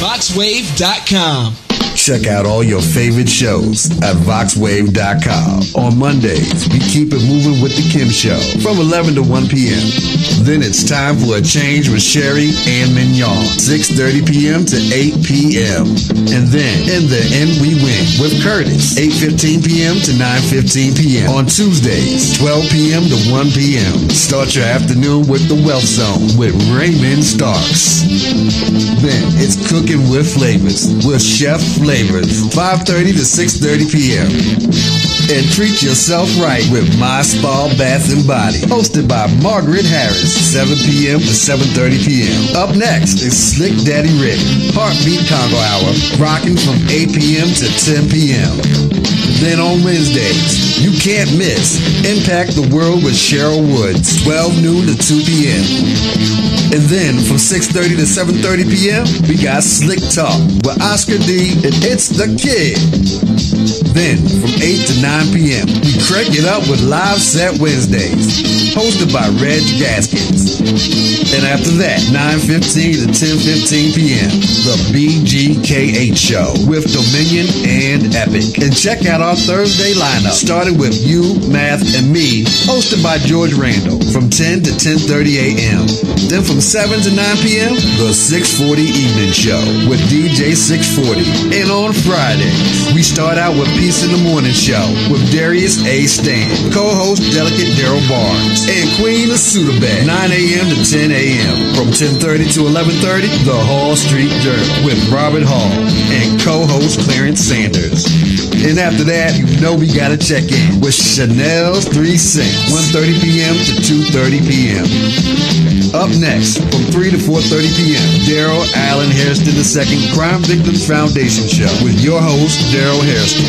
VoxWave.com. Check out all your favorite shows at VoxWave.com. On Mondays, we keep it moving with The Kim Show from 11 to 1 p.m. Then it's time for a change with Sherry and Mignon, 6:30 p.m. to 8 p.m. And then, in the end, we win with Curtis, 8:15 p.m. to 9:15 p.m. On Tuesdays, 12 p.m. to 1 p.m. Start your afternoon with The Wealth Zone with Raymond Starks. Then, it's Cooking with Flavors with Chef Flavors, 5:30 to 6:30 p.m. And treat yourself right with My Spa Bath and Body, hosted by Margaret Harris, 7 p.m. to 7:30 p.m. Up next is Slick Daddy Rick, Heartbeat Congo Hour, rocking from 8 p.m. to 10 p.m. Then on Wednesdays, you can't miss Impact the World with Cheryl Woods, 12 noon to 2 p.m. And then from 6:30 to 7:30 p.m., we got Slick Talk with Oscar D and It's the Kid. Then from 8 to 9 p.m., we crank it up with Live Set Wednesdays, hosted by Reg Gaskins. And after that, 9:15 to 10:15 p.m., the BGKH Show with Dominion and Epic. And check out our Thursday lineup, starting with You, Math, and Me, hosted by George Randall, from 10 to 10:30 a.m. Then from 7 to 9 p.m., the 640 Evening Show with DJ 640. And on Fridays, we start out with Peace in the Morning Show with Darius A. Stan, co-host Delicate Daryl Barnes, and Queen of Sudabed, 9 a.m. to 10 a.m. From 10:30 to 11:30, the Hall Street Journal with Robert Hall and co-host Clarence Sanders. And after that, you know we gotta check in with Chanel's 3 Cents, 1:30 p.m. to 2:30 p.m. Up next, from 3 to 4:30 p.m., Daryl Allen Hairston II Crime Victims Foundation Show with your host, Daryl Hairston.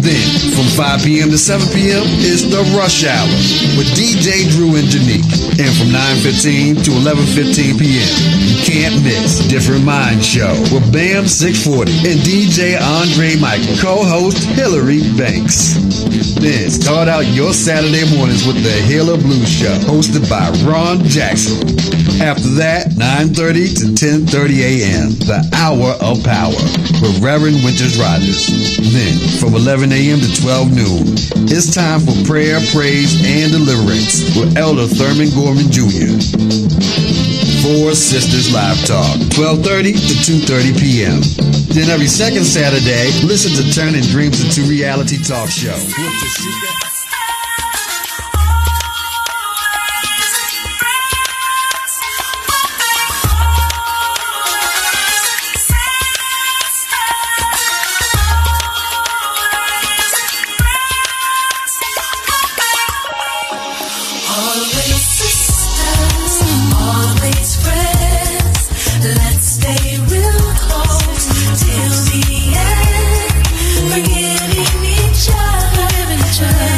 Then, from 5 p.m. to 7 p.m. is The Rush Hour with DJ Drew and Janique. And from 9:15 to 11:15 p.m., you can't miss Different Mind Show with Bam 640 and DJ Andre Michael, co-host Hillary Banks. Then, start out your Saturday mornings with the Healer Blues Show, hosted by Ron Jackson. After that, 9:30 to 10:30 a.m., the Hour of Power with Reverend Winters Rogers. Then, from 11 a.m. to 12 noon, it's time for Prayer, Praise, and Deliverance with Elder Thurman Gorman Jr. Four Sisters Live Talk, 12:30 to 2:30 p.m. Then every second Saturday, listen to Turning Dreams into Reality Talk Show with Tashika. Forgiving each other,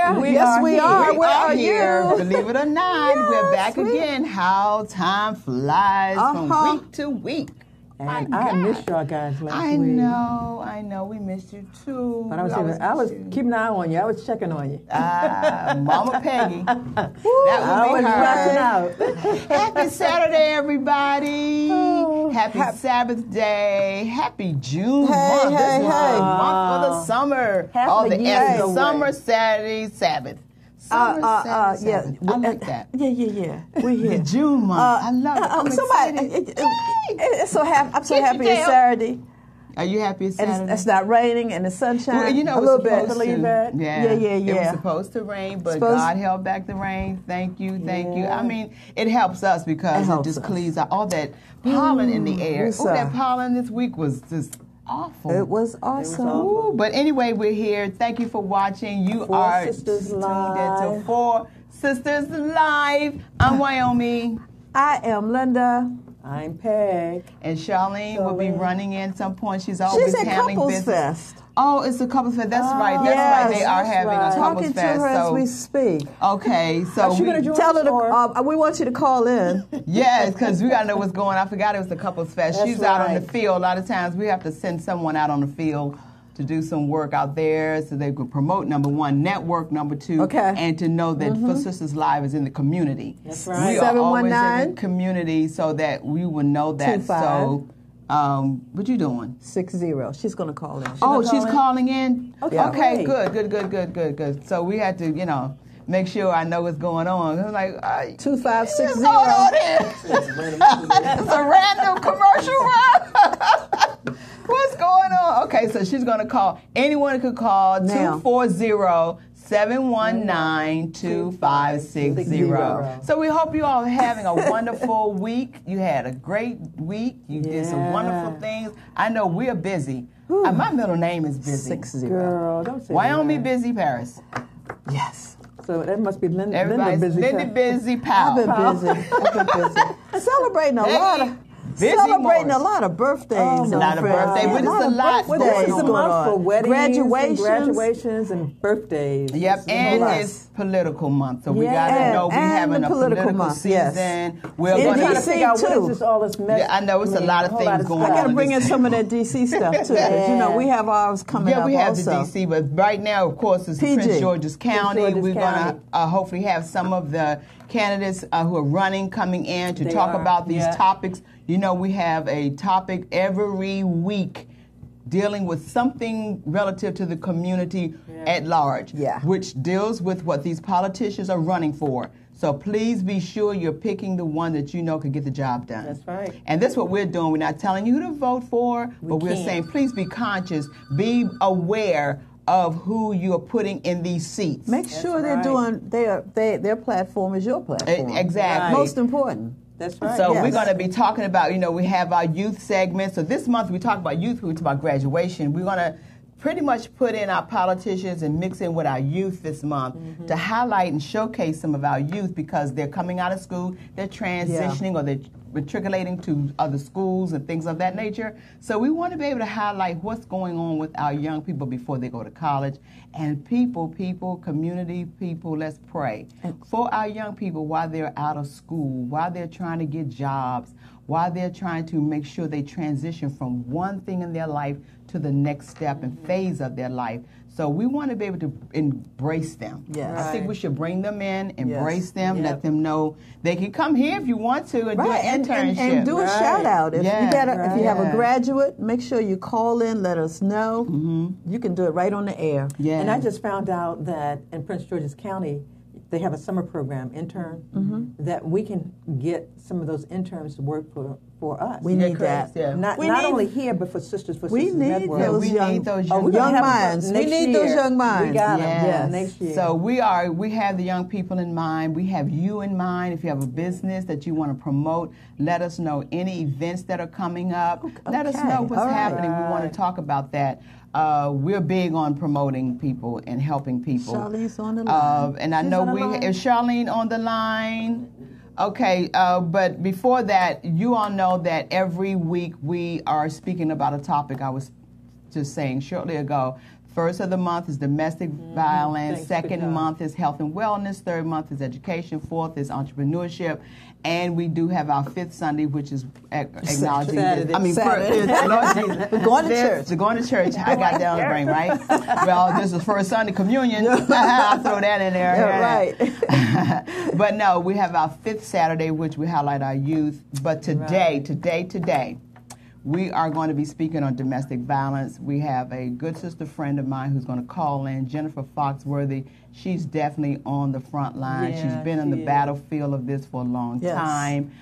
here. We Yes, are we here. are. We Where are here. you? Believe it or not, we're back again. How time flies from week to week. And I missed y'all guys last week. I know. We missed you too. But I was keeping an eye on you. I was checking on you. Mama Peggy. I was watching out. Happy Saturday, everybody. Happy Sabbath day. Happy June month. This is the month of the summer. Half All the the year S. away. Summer, Saturday, Sabbath. Summer, Saturday, Sabbath. I like that. Yeah. We're here. The June month. I love it. I'm excited. I'm so happy your it's tail. Saturday. Are you happy it's And Saturday? it's not raining and the sunshine. Well, you know, a little bit. Yeah. It was Yeah. supposed to rain, but God held back the rain. Thank you. I mean, it helps us because it just cleans out all that pollen in the air. Lisa. That pollen this week was just awful. It was awesome. Ooh, but anyway, we're here. Thank you for watching. You Four are Sisters tuned Live. into Four Sisters Live. I'm Wyoming. I am Linda. I'm Peg. And Charlene will be running in some point. She's always She's at handling Couples business. Fest. Oh, it's a couples fest. That's right. yes, They are having a couples Talking to fest. her as So we speak. okay, so she gonna join Tell her us, to, we want you to call in. yes, because we gotta know what's going on. I forgot it was the couples fest. That's She's out on the right. field. A lot of times we have to send someone out on the field to do some work out there so they could promote, number one, network, number two, and to know that Four Sisters Live is in the community. That's right. We are always in 719. the community so that we will know that. 25. So, what you doing? 60. She's going to call in. She's calling in? Okay, Okay, good. So we had to, make sure I know what's going on. I'm like, 2560. what's going on here? It's a random commercial. What's going on? Okay, so she's going to call. Anyone could call Now. 240-719-2560. So we hope you all are having a wonderful week. You had a great week. You did some wonderful things. I know we're busy. My middle name is Busy. 60. Girl, don't say Wyoming that. Busy Paris. Yes. So that must be Linda. Everybody's Linda Busy Powell. I've been busy. Celebrating a lot of Busy celebrating Morris. a lot of birthdays. A lot of birthdays, but it's a lot Well, going this is a on. month for weddings, Graduations. and birthdays. Yep, and lot. it's political month, so we Yeah. gotta know we're And having the a political political month, season. yes. We're In I'm trying to DC figure out what too. is this all this mess. Yeah, I know it's a lot of whole things going I got to on. bring in some of that DC stuff too. 'cause, we have ours coming up we have also. the DC, but right now, of course, it's PG. Prince George's County. George's We're County. going to hopefully have some of the candidates who are running coming in to They talk are, about these yeah. topics. We have a topic every week dealing with something relative to the community at large, which deals with what these politicians are running for. So please be sure you're picking the one that you know can get the job done. That's right. And that's what we're doing. We're not telling you who to vote for, but we're saying please be conscious, be aware of who you are putting in these seats. Make sure they're right. doing their platform is your platform. Exactly. Most important. That's right. So Yes. we're going to be talking about, we have our youth segment. So this month we talk about youth, we talk about graduation. We're going to pretty much put in our politicians and mix in with our youth this month to highlight and showcase some of our youth because they're coming out of school, they're transitioning or they're matriculating to other schools and things of that nature. So we want to be able to highlight what's going on with our young people before they go to college. And community people, let's pray for our young people while they're out of school, while they're trying to get jobs, while they're trying to make sure they transition from one thing in their life to the next step and phase of their life. So we want to be able to embrace them. Yes. I think we should bring them in, embrace them, Yep. let them know they can come here if you want to and do an internship. And do a shout out. If Yeah. if you have a Yeah. graduate, make sure you call in, let us know. You can do it right on the air. Yeah. And I just found out that in Prince George's County, they have a summer program, intern, that we can get some of those interns to work for us. We need that. Yeah. Not We need- only here, but for Sisters We Sisters need Network. those we young, need those Oh, we're young gonna have minds. them We next need those year. young minds. We got Yes. them next year. So we have the young people in mind. We have you in mind. If you have a business that you want to promote, let us know any events that are coming up. Let us know what's All right. happening. We want to talk about that. We're big on promoting people and helping people. Charlene's on the line. And I She's know on the line. is Charlene on the line? Okay, but before that, you all know that every week we are speaking about a topic I was just saying shortly ago, First of the month is domestic violence. Thanks, Second good job. month is health and wellness. Third month is education. Fourth is entrepreneurship. And we do have our fifth Sunday, which is acknowledging Saturday. Saturday. Lord Jesus. We're going to Fifth, church. We're going to church. I got down the brain, right? Well, this is first Sunday communion. I'll throw that in there. Yeah, right. But no, we have our fifth Saturday, which we highlight our youth. But today, we are going to be speaking on domestic violence. We have a good sister friend of mine who's going to call in, Jennifer Foxworthy. She's definitely on the front line. Yeah, She's been on the she is. battlefield of this for a long Yes. time.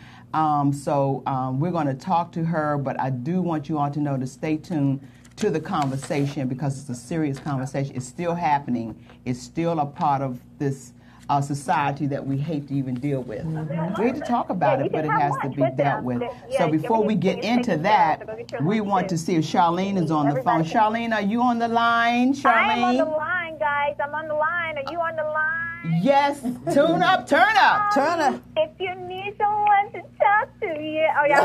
So we're going to talk to her, but I do want you all to know to stay tuned to the conversation because it's a serious conversation. It's still happening. It's still a part of this society that we hate to even deal with. We hate to talk about it, but it has to be dealt with. So before we get into that, we want to see if Charlene is on the phone. Charlene, are you on the line? Charlene? I'm on the line, guys. I'm on the line. Are you on the line? Yes. Tune up. Turn up. Turn up. If you need someone to talk to, yeah. Oh, yeah.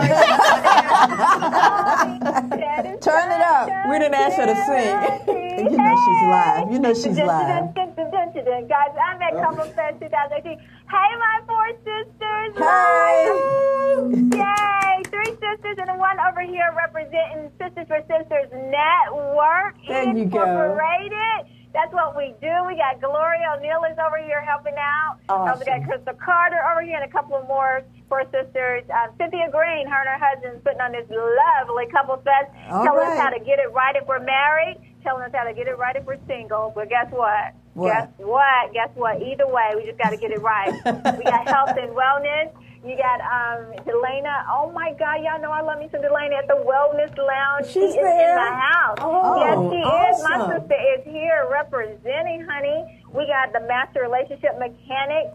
Turn it up. We didn't ask her to sing. You know she's live. You know she's live. Guys, I'm at Couple Fest 2018. Hey, my four sisters. Hey. Yay. Three sisters and one over here representing Sisters for Sisters Network There you go. Incorporated. That's what we do. We got Gloria O'Neill is over here helping out. Awesome. We got Crystal Carter over here and a couple of more four sisters. Cynthia Green, her and her husband's putting on this lovely couple fest. All telling right. us how to get it right if we're married. Telling us how to get it right if we're single. But guess what? What? Guess what? Either way, we just got to get it right. We got health and wellness. You got Delana. Oh, my God. Y'all know I love me some Delana at the Wellness Lounge. She's she is there? in the house. Oh, yes, she is. My awesome. sister is here representing, honey. We got the master relationship mechanic,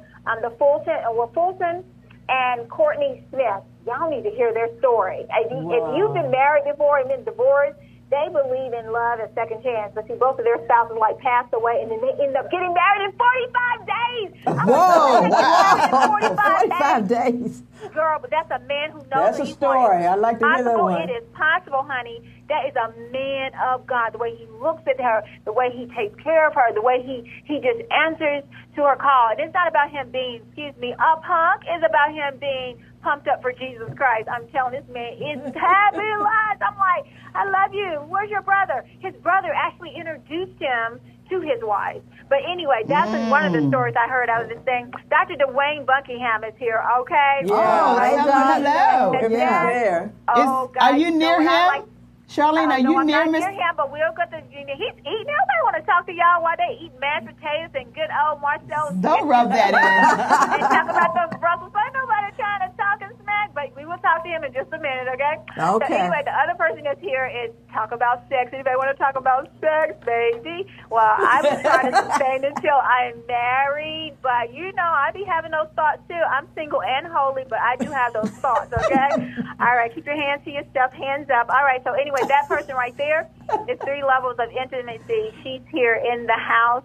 Fulton and Courtney Smith. Y'all need to hear their story. If you've been married before and been divorced, they believe in love and second chance. But see, both of their spouses passed away, and then they end up getting married in 45 days. Whoa, wow. 45 days. Girl, but that's a man who knows That's a he's story. I like to hear that one. It is possible, honey. That is a man of God. The way he looks at her, the way he takes care of her, the way he just answers to her call. And it's not about him being, a punk. It's about him being pumped up for Jesus Christ. I'm telling this man is fabulous. I'm like, I love you. Where's your brother? His brother actually introduced him to his wife. But anyway, that's one of the stories I heard out of this thing. Dr. Dwayne Buckingham is here, okay? Oh, hey, hello. Doc. Yeah. There. Oh, Are guys, you near him? Charlene, are you I'm near not Miss? near him, but we'll get the. He's eating. Nobody want to talk to y'all while they eat mashed potatoes and good old Marcel's. Don't rub that in. And talk about those Brussels. Ain't nobody trying to talk and smack, but we will talk to him in just a minute, okay? Okay. So anyway, the other person that's here is talk about sex. Anybody want to talk about sex, baby? Well, I was trying to sustain until I'm married, but I be having those thoughts too. I'm single and holy, but I do have those thoughts, okay? All right, keep your hands to yourself, hands up. All right, so anyway, that person right there is 3 levels of intimacy. She's here in the house.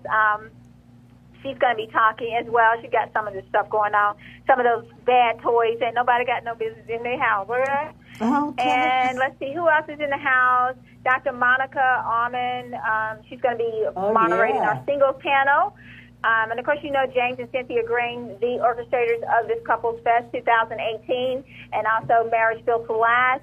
She's going to be talking as well. She got some of this stuff going on, some of those bad toys, and nobody got no business in their house, all right? Okay. And let's see, who else is in the house? Dr. Monica Almond. She's going to be moderating our singles panel. And, of course, James and Cynthia Green, the orchestrators of this Couples Fest 2018, and also Marriage Built to Last.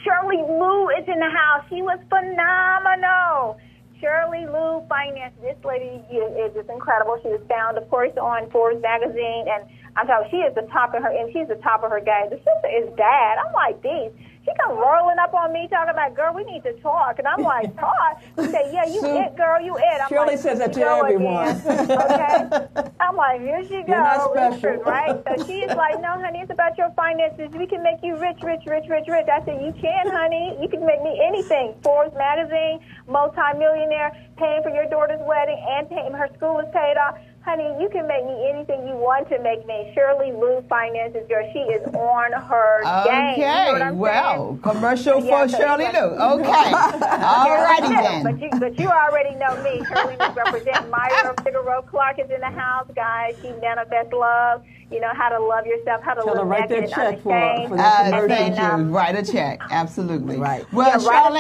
Shirley Lou is in the house. She was phenomenal. Shirley Lou Finance. This lady is just incredible. She was found, of course, on Forbes magazine, and I'm talking. She is the top of her, and she's the top of her game. The sister is bad. I'm like, these. She come rolling up on me talking about, girl, we need to talk. And I'm like, talk? She said, yeah, you it, girl, you it. I'm Shirley like, says that to go everyone. again. Okay? I'm like, here she You're not goes. special. Right? So she's like, no, honey, it's about your finances. We can make you rich, rich, rich, rich, rich. I said, you can, honey. You can make me anything. Forbes magazine, multi-millionaire, paying for your daughter's wedding, and paying her school is paid off. Honey, you can make me anything you want to make me. Shirley Lou Finances, girl, she is on her game. You know what I'm Well, commercial Yeah, for so Shirley anyway. Lou. Okay. All righty then. But you already know me. Shirley Lou representing Myra Figueroa Clark is in the house, guys. She manifests love. You know how to love yourself, how to Tell her live write naked that and check for unashamed. that commercial. Thank you. Write a check. Absolutely. Right. Well, Yeah, write a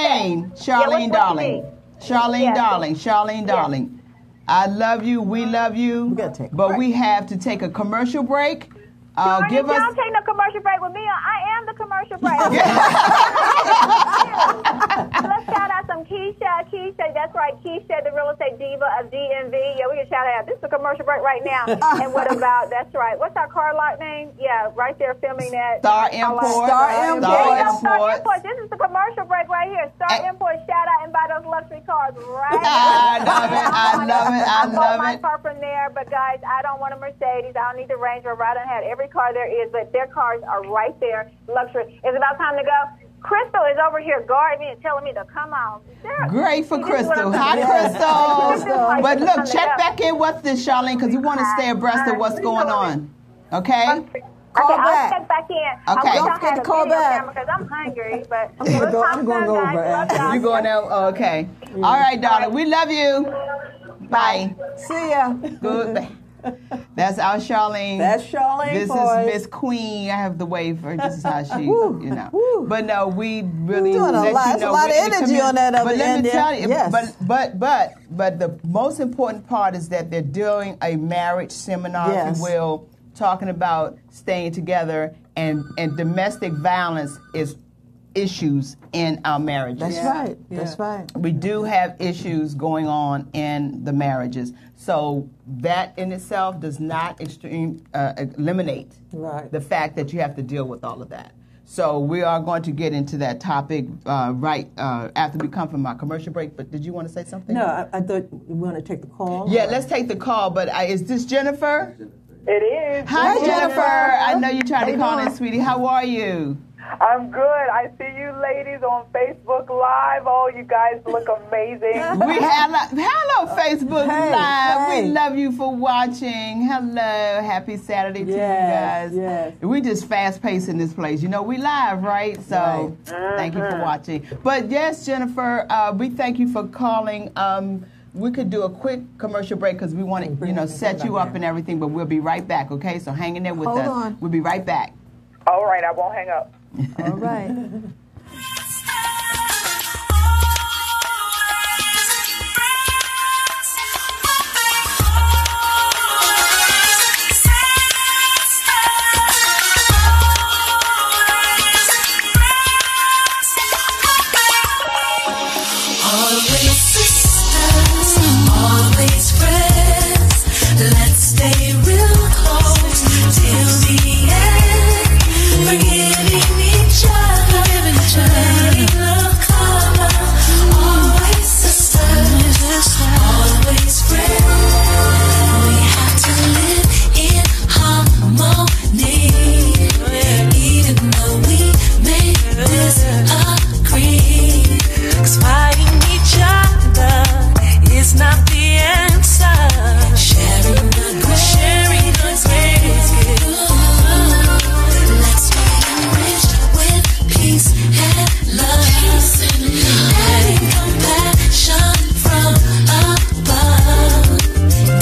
Charlene, what you darling. need? Charlene, Yes. darling. Charlene, darling. I love you. We love you. We gotta take a but break. we have to take a commercial break. Give Don't us. take no commercial break with me. I am the commercial break. Let's shout out some Keisha. Keisha, that's right. Keisha, the real estate diva of DMV. Yeah, we can shout out. This is a commercial break right now. And what about, that's right. What's our car lot name? Yeah, right there filming that. Star Import. Star Import. Star Import. This is the commercial break right here. Star Import, shout out and buy those luxury cars right I now. love it. I love it. I bought love my it. car from there, but guys, I don't want a Mercedes. I don't need the Range Rover. I don't have every car there is, but their cars are right there. Luxury. It's about time to go. Crystal is over here guarding me and telling me to come on. Great for See, this is what Crystal. I'm Hi, saying. Crystal. This is like But the look, time to check go. back in with this, Charlene, because we want to stay abreast of what's going on. Okay? Call I'll back. check back in. Okay. I wish Don't I forget had to a call video back. camera because I'm hungry. But I'm gonna go over after. You going out? Oh, okay. All right, darling. We love you. Bye. See ya. Good. That's our Charlene. That's Charlene This boys. is Miss Queen. I have the wave for her. This is how she, Woo. you know. Woo. But no, we really You're doing a let lot. you There's a know lot of we're in the energy on that community. other But let end me there. tell you, Yes. but the most important part is that they're doing a marriage seminar, if Yes. you will, talking about staying together and domestic violence is issues in our marriages. That's right. That's Yeah. right. We do have issues going on in the marriages. So that in itself does not eliminate Right. the fact that you have to deal with all of that. So we are going to get into that topic after we come from our commercial break. But did you want to say something? No, I thought we want to take the call. Yeah, let's take the call. But is this Jennifer? It is. Hi, Hi, Jennifer. Jennifer. I know you tried How to you call doing? in, sweetie. How are you? I'm good. I see you ladies on Facebook Live. Oh, you guys look amazing. Hello, Facebook Hey, Live. hey. We love you for watching. Hello, happy Saturday to Yes, you guys. yes. We just fast paced in this place. You know, we live, right? So thank you for watching. But yes, Jennifer, we thank you for calling. We could do a quick commercial break because we want to, set you up and everything. But we'll be right back. Okay, so hang in there with Hold us. on. We'll be right back. All right, I won't hang up. All right. Always sisters, always friends. Let's stay real close till the end. Forgiving each other, letting love cover. Always sisters, always friends. We have to live in harmony, even though we may disagree. 'Cause fighting each other is not the answer. Sharing the grace is good. Let's be enriched with peace and love. Having compassion from above.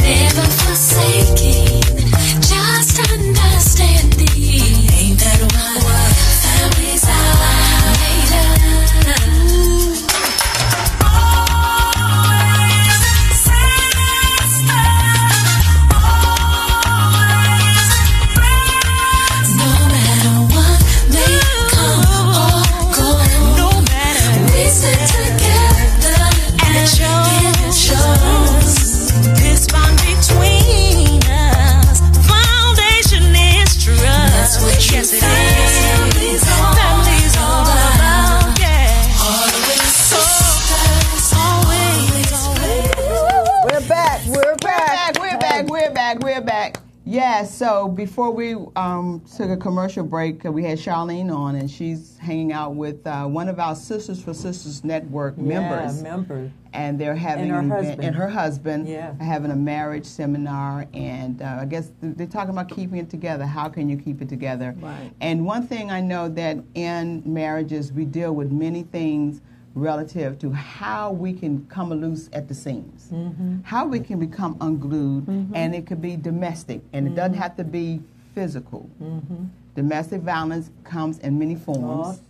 Never forsaking, just understanding. Ain't that what families are made of? No matter what may come or go, we stick together and it shows. This bond between us, foundation is trust. That's what yes, it is. Family's all about, yeah. Always sisters, always. We're back. We're back. We're back. Yeah, so before we took a commercial break, we had Charlene on, and she's hanging out with one of our Sisters for Sisters Network members. members. And they're having And her an event, husband. and her husband Yeah. are having a marriage seminar, and I guess they're talking about keeping it together. How can you keep it together? Right. And one thing I know that in marriages we deal with many things relative to how we can come loose at the seams, how we can become unglued, and it could be domestic, and it doesn't have to be physical. Domestic violence comes in many forms.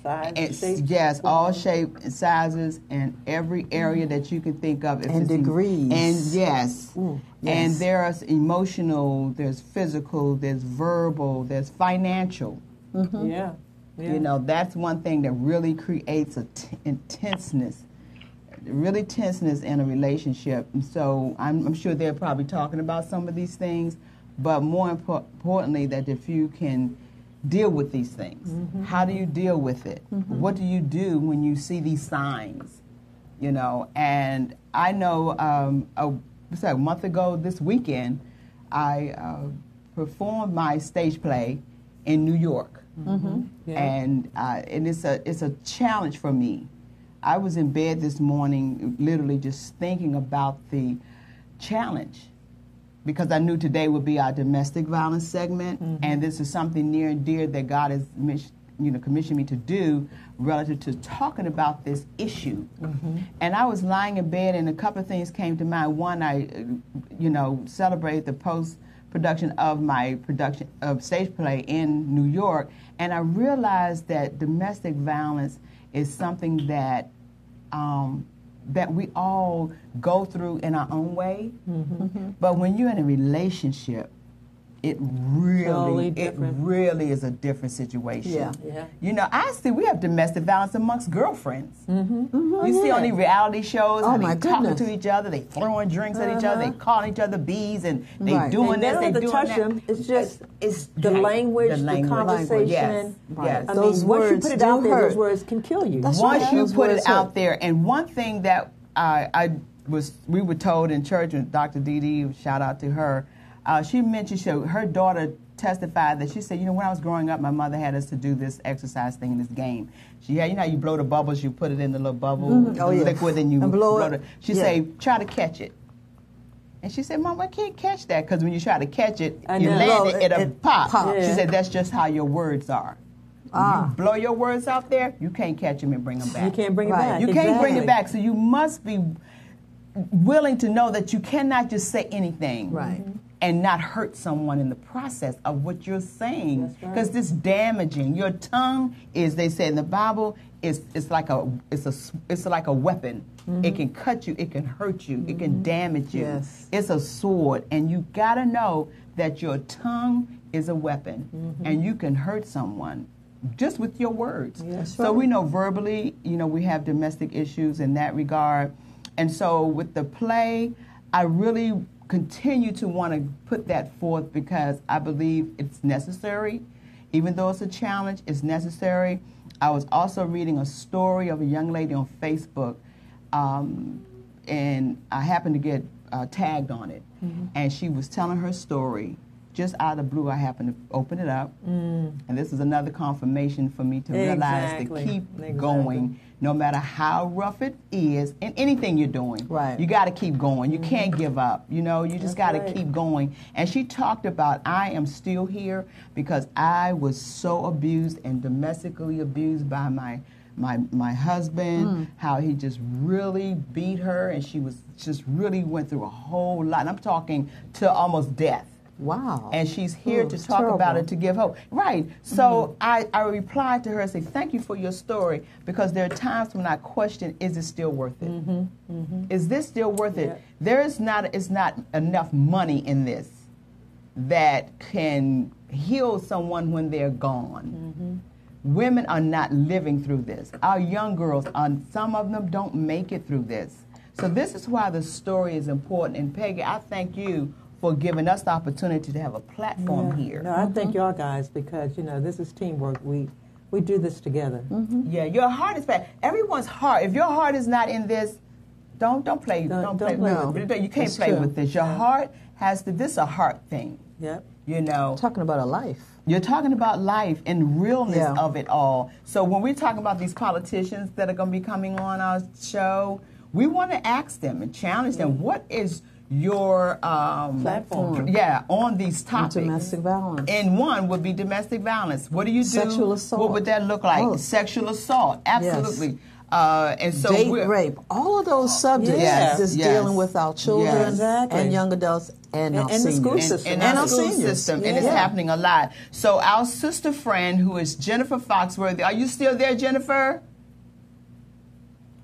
Size, shape, yes, all shapes and sizes and every area that you can think of. If And it's degrees. And yes. Yes. And there's emotional, there's physical, there's verbal, there's financial. Yeah. You know, that's one thing that really creates a tenseness in a relationship. And so I'm sure they're probably talking about some of these things, but more importantly, that if you can deal with these things, how do you deal with it? What do you do when you see these signs? You know, and I know a month ago this weekend, I performed my stage play in New York. And it's a challenge for me. I was in bed this morning literally just thinking about the challenge because I knew today would be our domestic violence segment, and this is something near and dear that God has commissioned me to do relative to talking about this issue. And I was lying in bed and a couple of things came to mind. One, I celebrated the post-production of my production of stage play in New York, and I realized that domestic violence is something that that we all go through in our own way. But when you're in a relationship, it really is a different situation. Yeah. You know, we have domestic violence amongst girlfriends. You see on these reality shows how they talking to each other, they throwing drinks at each other, they calling each other bees, and they doing this, they doing that. Them. It's just the language, the conversation. Yes. I Those mean, once you words put it do out there, hurt. those words can kill you. Once you Those put it words out hurt. there, and one thing that we were told in church, and Dr. Dee Dee, shout out to her, she mentioned her daughter testified that she said, when I was growing up, my mother had us to do this exercise thing, this game. She had, how you blow the bubbles, you put it in the little bubble, liquid, and you blow it. She said, try to catch it. And she said, Mom, I can't catch that, because when you try to catch it, you land it, it'll pop. pops. She said, that's just how your words are. You blow your words out there, you can't catch them and bring them back. You can't bring it back. You can't bring it back, so you must be willing to know that you cannot just say anything. Right. And not hurt someone in the process of what you're saying, That's right. because this damaging. Your tongue is, they say in the Bible, it's like a weapon. It can cut you, it can hurt you, it can damage you. Yes. It's a sword, and you gotta know that your tongue is a weapon, and you can hurt someone just with your words. Yes, so we know verbally, we have domestic issues in that regard, and so with the play, I really continue to want to put that forth because I believe it's necessary. Even though it's a challenge, it's necessary. I was also reading a story of a young lady on Facebook, and I happened to get tagged on it. And she was telling her story. Just out of the blue, I happened to open it up. And this is another confirmation for me to realize to keep going, no matter how rough it is, in anything you're doing. Right. You got to keep going. You can't give up. You just got to keep going. And she talked about, I am still here because I was so abused and domestically abused by my husband, how he just really beat her, and she was just really went through a whole lot. And I'm talking to almost death. Wow. And she's here to talk about it, to give hope. Right. So I replied to her and said, thank you for your story, because there are times when I question, is it still worth it? Is this still worth it? It's not enough money in this that can heal someone when they're gone. Women are not living through this. Our young girls, some of them don't make it through this. So this is why the story is important. And Peggy, I thank you for giving us the opportunity to have a platform here. No, I thank y'all guys because, this is teamwork. We do this together. Yeah, your heart is bad. Everyone's heart. If your heart is not in this, don't play. Don't play with it. You can't play with this. Your heart has to. This is a heart thing. Yep. Talking about a life. You're talking about life and realness of it all. So when we're talking about these politicians that are going to be coming on our show, we want to ask them and challenge them. What is your platform? On these topics. Domestic violence. And one would be domestic violence. What do you do? Sexual assault. What would that look like? Oh. Sexual assault. Absolutely. And so date rape, all of those subjects Yes, just yes. dealing with our children Yes. Exactly. and young adults and our And the seniors. school system. in And our our school seniors. system, and it's Yeah. happening a lot. So our sister friend, who is Jennifer Foxworthy, are you still there, Jennifer?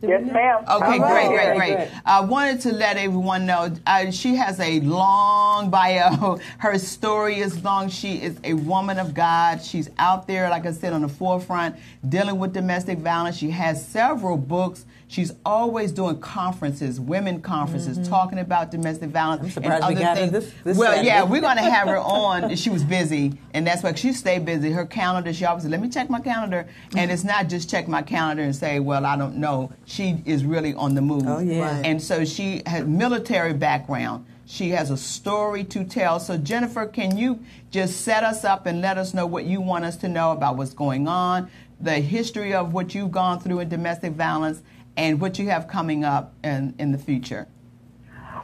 Yes, ma'am. Okay, All right. great. I wanted to let everyone know she has a long bio. Her story is long. She is a woman of God. She's out there, like I said, on the forefront, dealing with domestic violence. She has several books. She's always doing conferences, women conferences, talking about domestic violence. I'm surprised and we other got her things. this Well, Saturday. yeah, we're going to have her on. She was busy, and that's why she stayed busy. Her calendar, she always said, let me check my calendar. And it's not just check my calendar and say, well, I don't know. She is really on the move. Oh, yeah. And so she has military background. She has a story to tell. So, Jennifer, can you just set us up and let us know what you want us to know about what's going on, the history of what you've gone through in domestic violence, and what you have coming up in the future?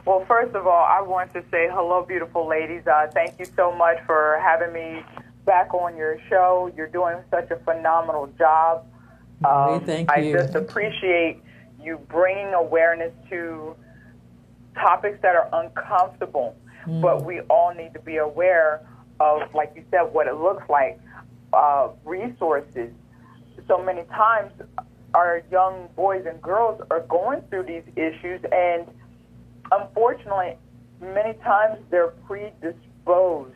Well, first of all, I want to say hello, beautiful ladies. Thank you so much for having me back on your show. You're doing such a phenomenal job. Thank you. I just appreciate you bringing awareness to topics that are uncomfortable, but we all need to be aware of, like you said, what it looks like, resources. So many times our young boys and girls are going through these issues, and unfortunately, many times they're predisposed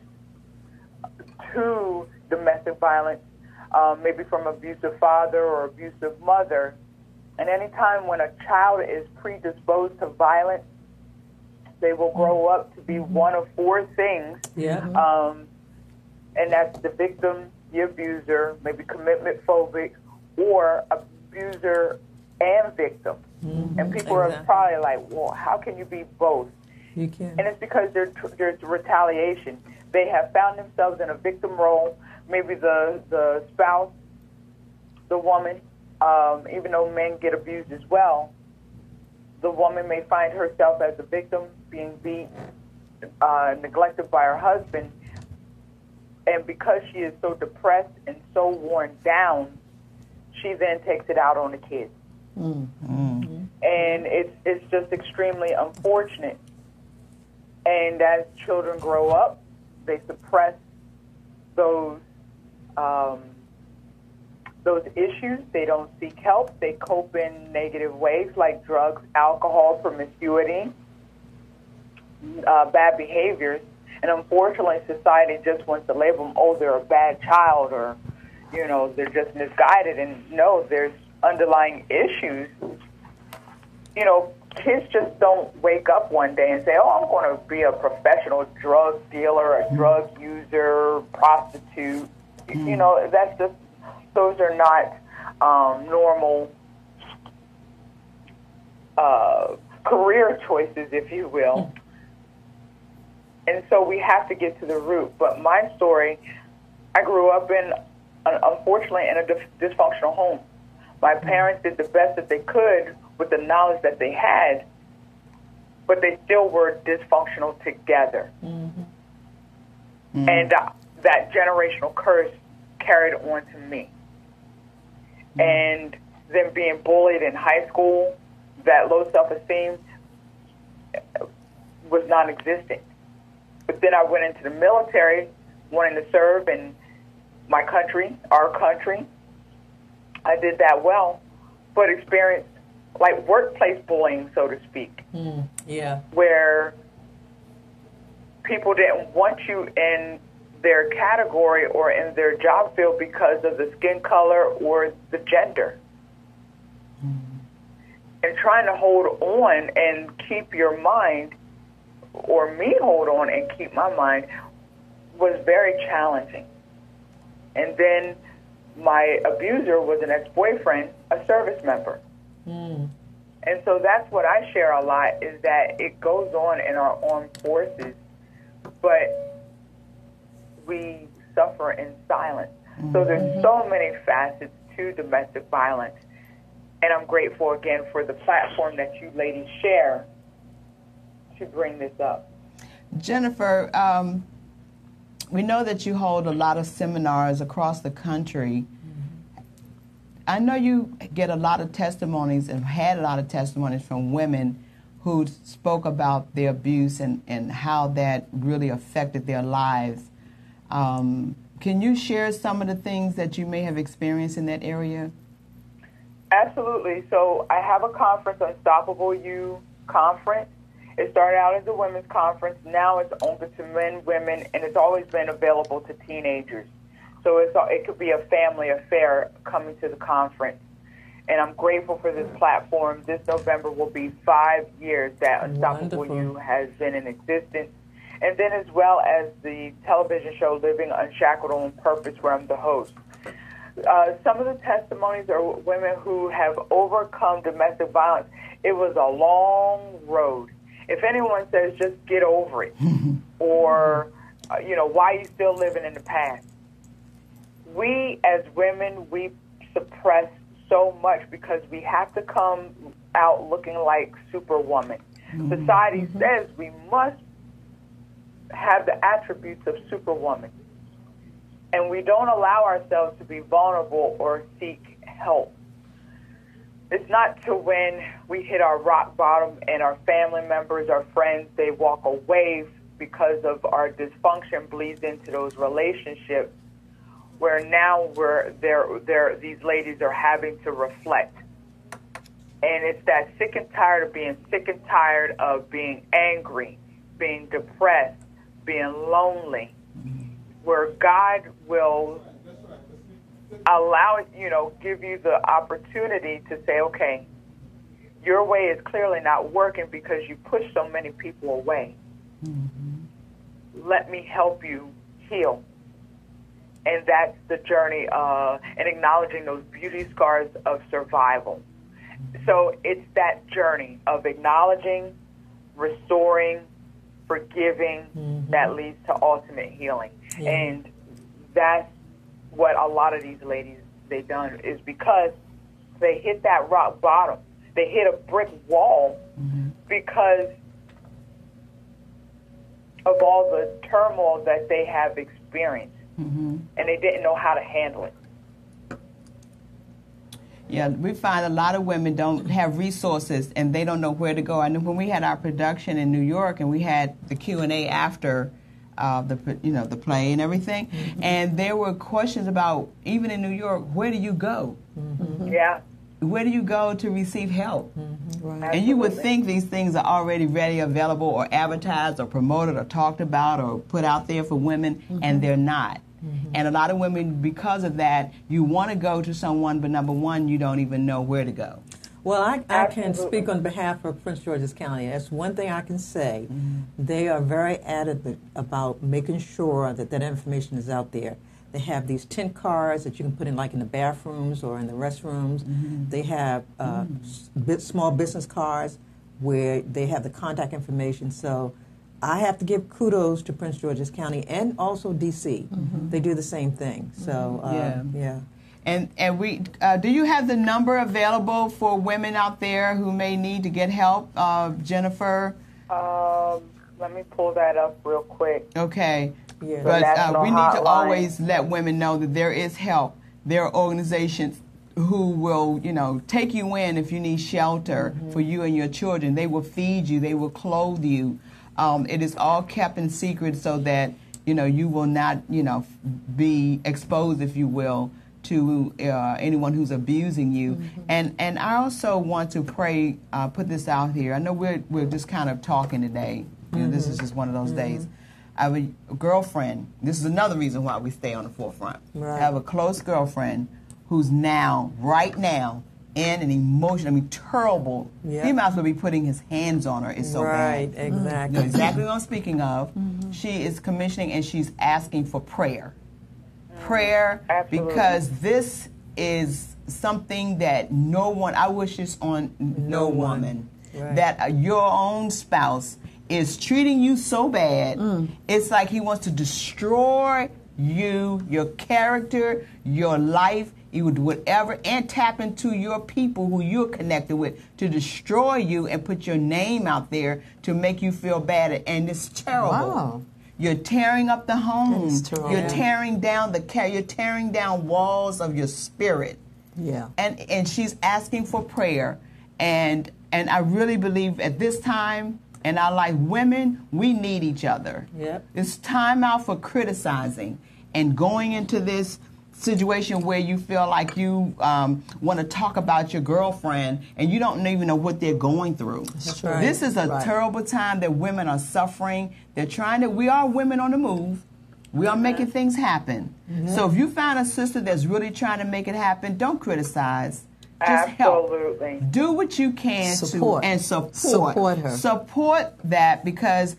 to domestic violence, maybe from abusive father or abusive mother. And anytime when a child is predisposed to violence, they will grow up to be one of four things. Yeah. And that's the victim, the abuser, maybe commitment phobic, or abuser and victim. And people are probably like, well, how can you be both? You can. And it's because there's retaliation. They have found themselves in a victim role. Maybe the spouse, the woman, even though men get abused as well, the woman may find herself as a victim, being beat, neglected by her husband. And because she is so depressed and so worn down, she then takes it out on the kids. And it's just extremely unfortunate. And as children grow up, they suppress those issues. They don't seek help. They cope in negative ways like drugs, alcohol, promiscuity, bad behaviors. And unfortunately, society just wants to label them, oh, they're a bad child, or, you know, they're just misguided. And no, there's underlying issues. You know, kids just don't wake up one day and say, oh, I'm going to be a professional drug dealer, a drug user, prostitute. You know, that's just, those are not normal career choices, if you will. And so we have to get to the root. But my story, I grew up unfortunately, in a dysfunctional home. My parents did the best that they could with the knowledge that they had, but they still were dysfunctional together. And that generational curse carried on to me. And then being bullied in high school, that low self-esteem was non-existent. But then I went into the military, wanting to serve in my country, our country. I did that well, but experienced like workplace bullying, so to speak. Yeah. Where people didn't want you in their category or in their job field because of the skin color or the gender. And trying to hold on and keep your mind, or me hold on and keep my mind, was very challenging. And then my abuser was an ex-boyfriend, a service member. And so that's what I share a lot, is that it goes on in our armed forces, but we suffer in silence. So there's so many facets to domestic violence. And I'm grateful again for the platform that you ladies share to bring this up. Jennifer, we know that you hold a lot of seminars across the country. I know you get a lot of testimonies and had a lot of testimonies from women who spoke about their abuse and how that really affected their lives. Can you share some of the things that you may have experienced in that area? Absolutely. So I have a conference, Unstoppable You Conference. It started out as a women's conference. Now it's open to men, women, and it's always been available to teenagers. So it could be a family affair coming to the conference. And I'm grateful for this platform. This November will be 5 years that Unstoppable You has been in existence. And then as well as the television show Living Unshackled on Purpose, where I'm the host. Some of the testimonies are women who have overcome domestic violence. It was a long road. If anyone says just get over it, or, why are you still living in the past? We as women, we suppress so much because we have to come out looking like Superwoman. Society says we must have the attributes of Superwoman. And we don't allow ourselves to be vulnerable or seek help. It's not to when we hit our rock bottom and our family members, our friends, they walk away because of our dysfunction bleeds into those relationships where now these ladies are having to reflect. And it's that sick and tired of being sick and tired of being angry, being depressed, being lonely, where God will allow it, give you the opportunity to say, okay, your way is clearly not working because you push so many people away. Let me help you heal. And that's the journey and acknowledging those beauty scars of survival. So it's that journey of acknowledging, restoring, forgiving that leads to ultimate healing. And that's what a lot of these ladies, they've done, is because they hit that rock bottom. They hit a brick wall because of all the turmoil that they have experienced. And they didn't know how to handle it. Yeah, we find a lot of women don't have resources and they don't know where to go. I know when we had our production in New York and we had the Q&A after the play and everything, and there were questions about, even in New York, where do you go? Yeah. Where do you go to receive help? Right. And you would think these things are already ready, available, or advertised, or promoted, or talked about, or put out there for women, and they're not. And a lot of women, because of that, you want to go to someone, but number one, you don't even know where to go. Well, I can speak on behalf of Prince George's County. That's one thing I can say. They are very adamant about making sure that that information is out there. They have these tent cards that you can put in, like in the bathrooms or in the restrooms. They have small business cards where they have the contact information. So I have to give kudos to Prince George's County and also D.C. They do the same thing. So yeah. And we do you have the number available for women out there who may need to get help, Jennifer? Let me pull that up real quick. Okay. Yeah. But we need to always let women know that there is help. There are organizations who will, take you in if you need shelter for you and your children. They will feed you. They will clothe you. It is all kept in secret so that, you will not, be exposed, if you will, to anyone who's abusing you. And I also want to put this out here. I know we're just kind of talking today. This is just one of those days. I have a girlfriend. This is another reason why we stay on the forefront. Right. I have a close girlfriend who's right now, in an emotion, terrible. He might as well be putting his hands on her. It's so bad. Right, exactly. You know exactly what I'm speaking of. She is commissioning and she's asking for prayer. Prayer, Absolutely. because this is something that I wish this on no woman. Right. That your own spouse is treating you so bad, it's like he wants to destroy you, your character, your life. He would do whatever and tap into your people who you're connected with to destroy you and put your name out there to make you feel bad. And it's terrible. Wow. You're tearing up the home. That's terrible. You're tearing down you're tearing down walls of your spirit. Yeah. And she's asking for prayer. And I really believe at this time in our life, women, we need each other. Yep. It's time out for criticizing and going into this situation where you feel like you want to talk about your girlfriend and you don't even know what they're going through. That's right. This is a terrible time that women are suffering. They're trying to, we are women on the move. We are making things happen. So if you find a sister that's really trying to make it happen, don't criticize. Just Absolutely. help. Do what you can Support. to and support. Support her. Support that because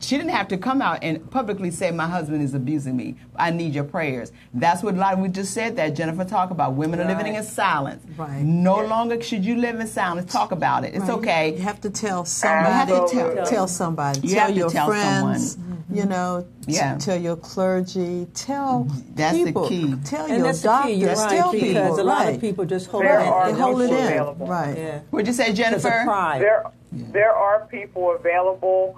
she didn't have to come out and publicly say my husband is abusing me. I need your prayers. That's what a lot of we just said that Jennifer talked about. Women are living in silence. Right. No longer should you live in silence. Talk about it. It's okay. You have to tell somebody. Absolutely. Tell somebody. You tell have to your tell friends. someone. You know. Yeah. Tell your clergy. Tell That's the people. key. Tell And your that's doctors. the key, you're Tell right, people. because a lot right. of people just hold There it are They hold it people in. available. Right. Yeah. What'd you say, Because of Jennifer? pride. There are people available,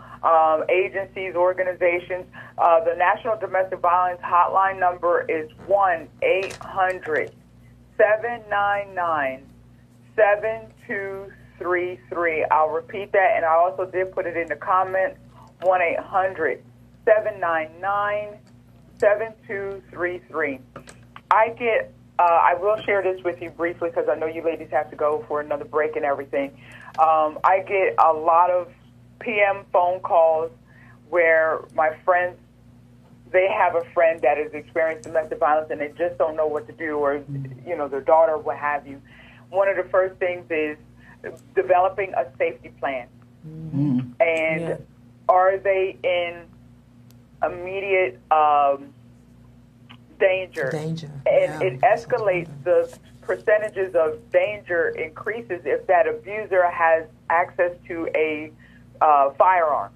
agencies, organizations. The National Domestic Violence Hotline number is 1-800-799-7233. I'll repeat that, and I also did put it in the comments, 1-800-799-7233. I will share this with you briefly because I know you ladies have to go for another break and everything. I get a lot of PM phone calls where my friends, they have a friend that has experienced domestic violence and they just don't know what to do, or, you know, their daughter, what have you. One of the first things is developing a safety plan. And are they in immediate danger? And it escalates. The percentages of danger increases if that abuser has access to a firearm.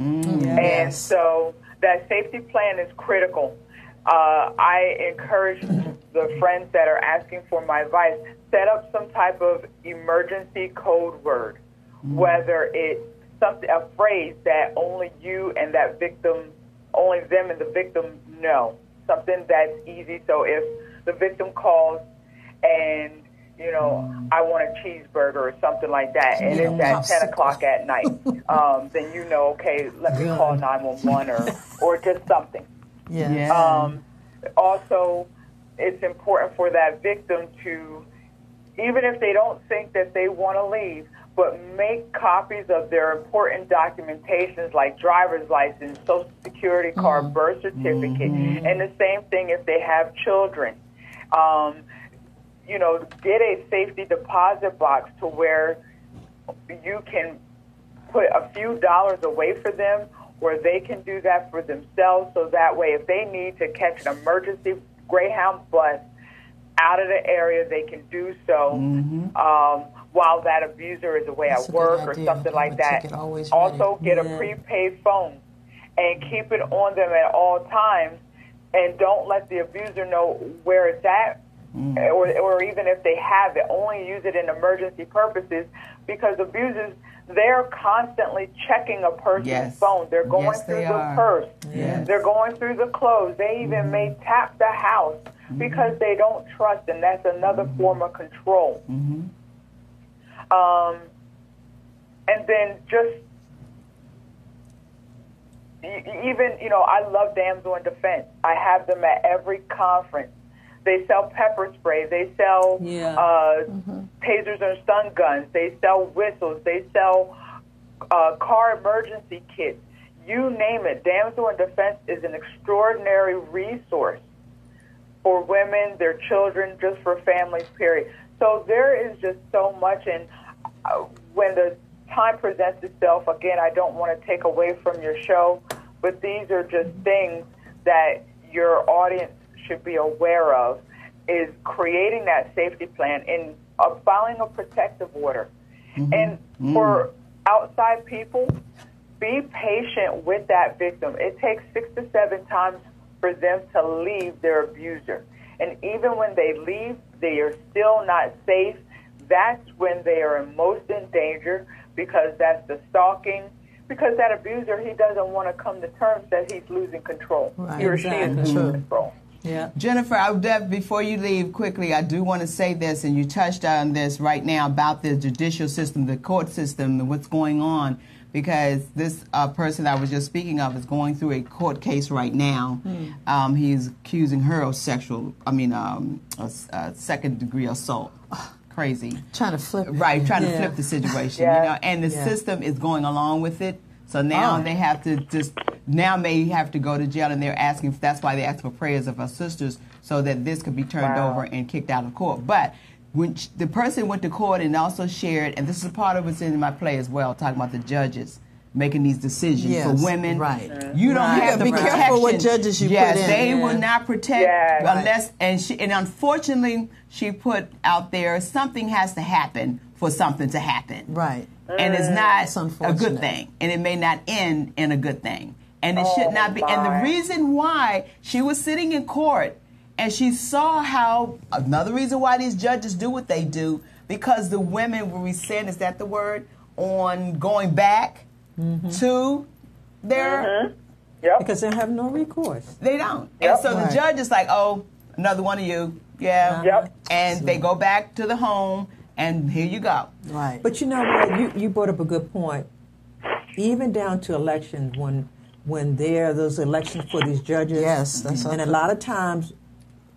And so that safety plan is critical. I encourage the friends that are asking for my advice, set up some type of emergency code word, whether it's something, a phrase that only you and that victim, only them and the victim know. Something that's easy. So if the victim calls and, you know, I want a cheeseburger or something like that, and it's at 10 o'clock at night, then you know, okay, let me call 911 or just something. Also, it's important for that victim to, even if they don't think that they want to leave, but make copies of their important documentations like driver's license, social security card, birth certificate, and the same thing if they have children. You know, get a safety deposit box to where you can put a few dollars away for them, or they can do that for themselves, so that way if they need to catch an emergency Greyhound bus out of the area, they can do so while that abuser is away at work or something like that. Also, get a prepaid phone and keep it on them at all times, and don't let the abuser know where it's at, or even if they have it, only use it in emergency purposes, because abusers, they're constantly checking a person's phone. They're going through the purse. They're going through the clothes. They even may tap the house because they don't trust, and that's another form of control. And then just even, you know, I love Damsel in Defense. I have them at every conference. They sell pepper spray. They sell tasers and stun guns. They sell whistles. They sell car emergency kits. You name it. Damsel in Defense is an extraordinary resource for women, their children, just for families, period. So there is just so much. And when the time presents itself, again, I don't want to take away from your show, but these are just things that your audience should be aware of, is creating that safety plan and filing a protective order. And for outside people, be patient with that victim. It takes 6 to 7 times for them to leave their abuser. And even when they leave, they are still not safe. That's when they are most in danger, because that's the stalking. Because that abuser, he doesn't want to come to terms that he's losing control. He or she is losing control. Yeah. Jennifer, before you leave quickly, I do want to say this, and you touched on this right now about the judicial system, the court system, and what's going on, because this person I was just speaking of is going through a court case right now. He's accusing her of second-degree assault. Crazy. Trying to flip it. Right, trying to flip the situation, you know, and the system is going along with it. So now they have to may have to go to jail, and that's why they ask for prayers of our sisters so that this could be turned over and kicked out of court. But when the person went to court and also shared, and this is a part of what's in my play as well, talking about the judges making these decisions for women. Right. You don't have the be protection. careful what judges you put in. They will not protect unless, and unfortunately, she put out there something has to happen for something to happen. Right. And it's not a good thing. And it may not end in a good thing. And it should not be. And the reason why she was sitting in court and she saw how, another reason why these judges do what they do, because the women were resent, is that the word, on going back to their... Because they have no recourse. They don't. And so the judge is like, oh, another one of you. Yeah. And they go back to the home, and here you go. Right. But you know what? You brought up a good point. Even down to elections, when there are those elections for these judges, and a lot of times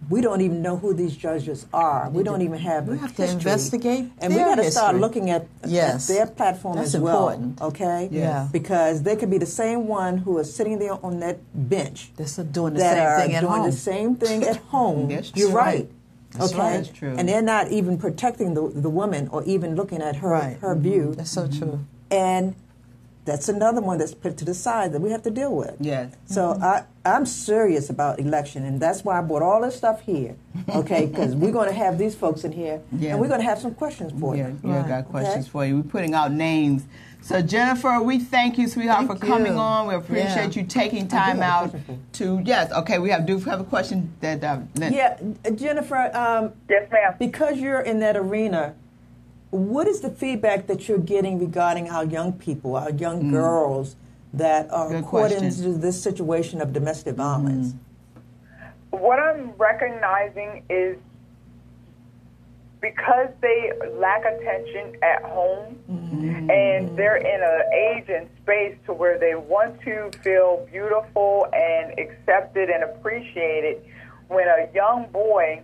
we don't even know who these judges are. We don't even have We the have to history. investigate And we their got to start history. looking at their platform That's as well. important. Okay? Yeah. Because they could be the same one who is sitting there on that bench. They're doing the that same are thing at doing home. the same thing at home. That's You're true. right. That's okay? right. That's true. And they're not even protecting the woman or even looking at her view. That's so true. And that's another one that's put to the side that we have to deal with. Yes. So I'm serious about election, and that's why I brought all this stuff here, okay? Because we're going to have these folks in here, and we're going to have some questions for you. Yeah, got questions for you. We're putting out names. So, Jennifer, we thank you, sweetheart, for coming on. We appreciate you taking time out to, we have a question that, Lynn. Yeah, Jennifer, Yes, ma'am. because you're in that arena, what is the feedback that you're getting regarding our young people, our young girls that are Good caught question. into this situation of domestic violence? What I'm recognizing is because they lack attention at home and they're in an age and space to where they want to feel beautiful and accepted and appreciated, when a young boy,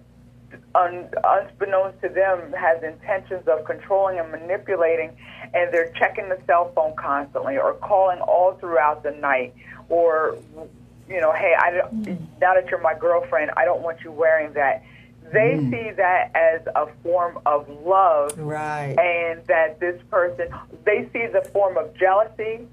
unbeknownst to them, has intentions of controlling and manipulating, and they're checking the cell phone constantly or calling all throughout the night, or, you know, hey, now that you're my girlfriend, I don't want you wearing that. They see that as a form of love, Right. and that this person, they see the form of jealousy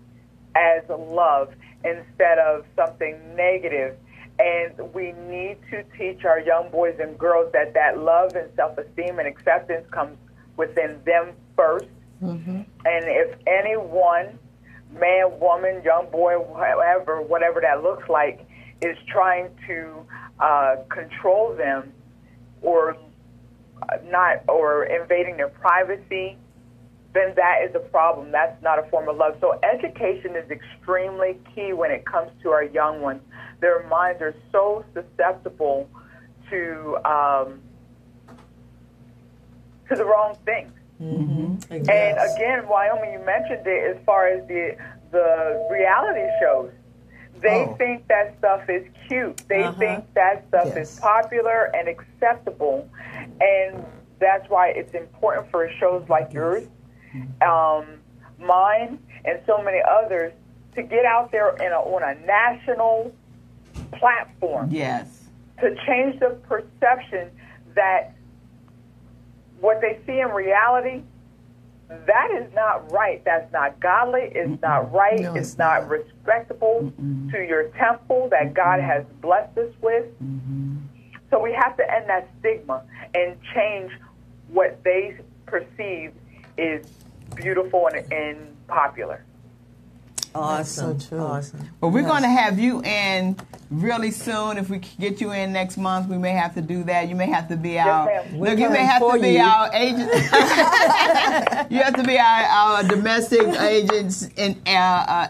as love instead of something negative. And we need to teach our young boys and girls that love and self-esteem and acceptance comes within them first. And if anyone, man, woman, young boy, whatever that looks like, is trying to control them or invading their privacy, then that is a problem. That's not a form of love. So education is extremely key when it comes to our young ones. Their minds are so susceptible to the wrong things. Yes. And again, Wyoming, you mentioned it as far as the reality shows. They think that stuff is cute. They think that stuff is popular and acceptable. And that's why it's important for shows like yours, mine, and so many others to get out there on a national platform. Yes. To change the perception that what they see in reality, that is not right. That's not godly. It's not right. No, it's not respectable to your temple that God has blessed us with. So we have to end that stigma and change what they perceive is beautiful and popular. Awesome. So true. Awesome. But we're going to have you in really soon. If we get you in next month, we may have to do that. You may have to be our ma'am. look. You may have to be our agent. You have to be our domestic agents and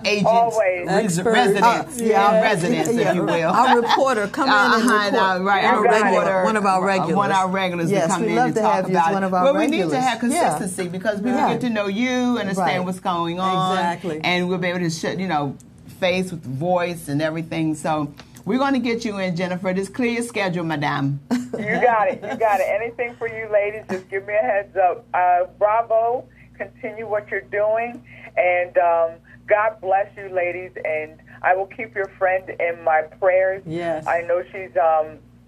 agents, Always. residents, our residents, if you will. Our reporter, come in and report. Right, our You got it. reporter, One of our regulars. one of our regulars Yes, to come we in love and to talk have you as about one it. of our Well, we need to regulars. have consistency because people Yeah. get to know you, understand Right. what's going on, Exactly. and we'll be able to face with voice and everything. So we're going to get you in, Jennifer. Just clear your schedule, madame. You got it. You got it. Anything for you ladies, just give me a heads up. Bravo. Continue what you're doing. And God bless you, ladies. And I will keep your friend in my prayers. Yes. I know she's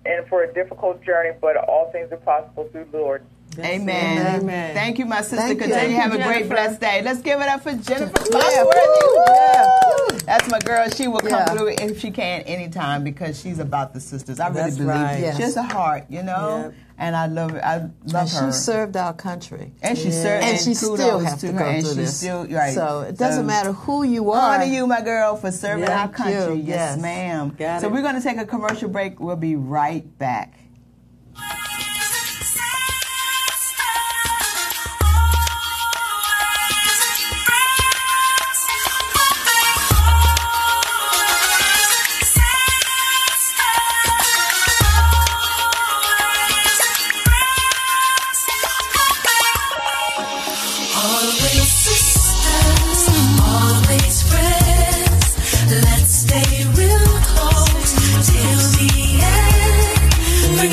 in for a difficult journey, but all things are possible through the Lord. Amen. Amen. Thank you, my sister. Thank you. Continue to have Thank a you, great, Jennifer. blessed day. Let's give it up for Jennifer Yeah. Foxworthy. Yeah. That's my girl. She will come Yeah. through if she can anytime because she's about the sisters. I really That's believe right. it. She has a heart, Yep. and I love it. I love And her. she served our country. And she served, And she kudos still has to her, go and through she's this. Still, right. So it doesn't matter who you are. Honor you, my girl, for serving Yeah. our country. Thank you. Yes, Yes. ma'am. Got So it. we're going to take a commercial break. We'll be right back. Always sisters, always friends. Let's stay real close till the end.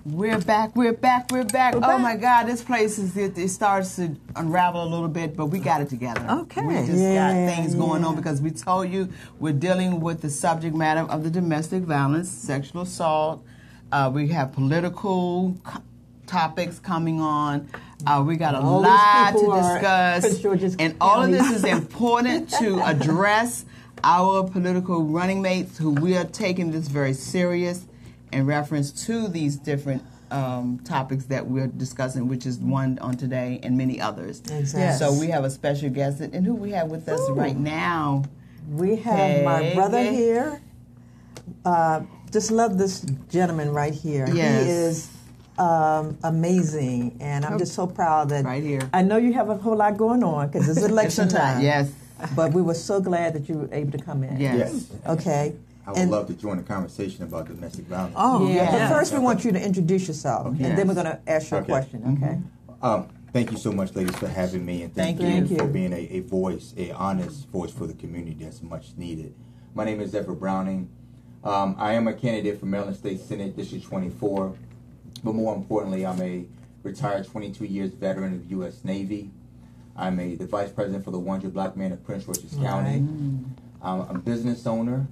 We're back. Oh my God, this place it starts to unravel a little bit, but we got it together. Okay. We just got things going on because we told you we're dealing with the subject matter of the domestic violence, sexual assault. We have political topics coming on. We got a lot to discuss, and all of this is important to address our political running mates who we are taking this very serious in reference to these different topics that we're discussing, which is one on today and many others. Exactly. So we have a special guest, and who we have with us right now? We have my brother here. Just love this gentleman right here. Yes. He is amazing, and I'm just so proud that right here. I know you have a whole lot going on because it's election time. Yes. But we were so glad that you were able to come in. Yes. Okay. I would love to join the conversation about domestic violence. Oh, yeah. But first we want you to introduce yourself, Okay. and then we're going to ask you a question, okay? Thank you so much, ladies, for having me, and thank Thank you for you. being a voice, a honest voice for the community that's much needed. My name is Zephyr Browning. I am a candidate for Maryland State Senate District 24, but more importantly, I'm a retired 22 years veteran of the U.S. Navy. I'm the vice president for the 100 Black Men of Prince George's County. I'm a business owner,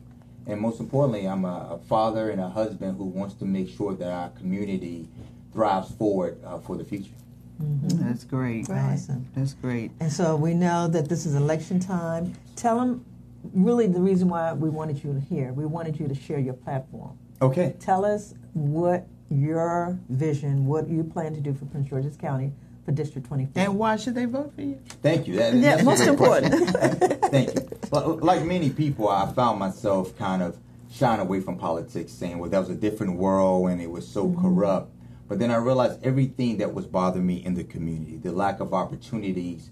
and most importantly, I'm a father and a husband who wants to make sure that our community thrives forward for the future. That's great. Awesome. That's great. And so we know that this is election time. Tell them really the reason why we wanted you here. We wanted you to share your platform. Okay. Tell us what your vision, what you plan to do for Prince George's County for District 24. And why should they vote for you? Thank you. Yeah, That's a most great important. question. Thank you. Well, like many people, I found myself kind of shying away from politics, saying, well, that was a different world and it was so corrupt. But then I realized everything that was bothering me in the community, the lack of opportunities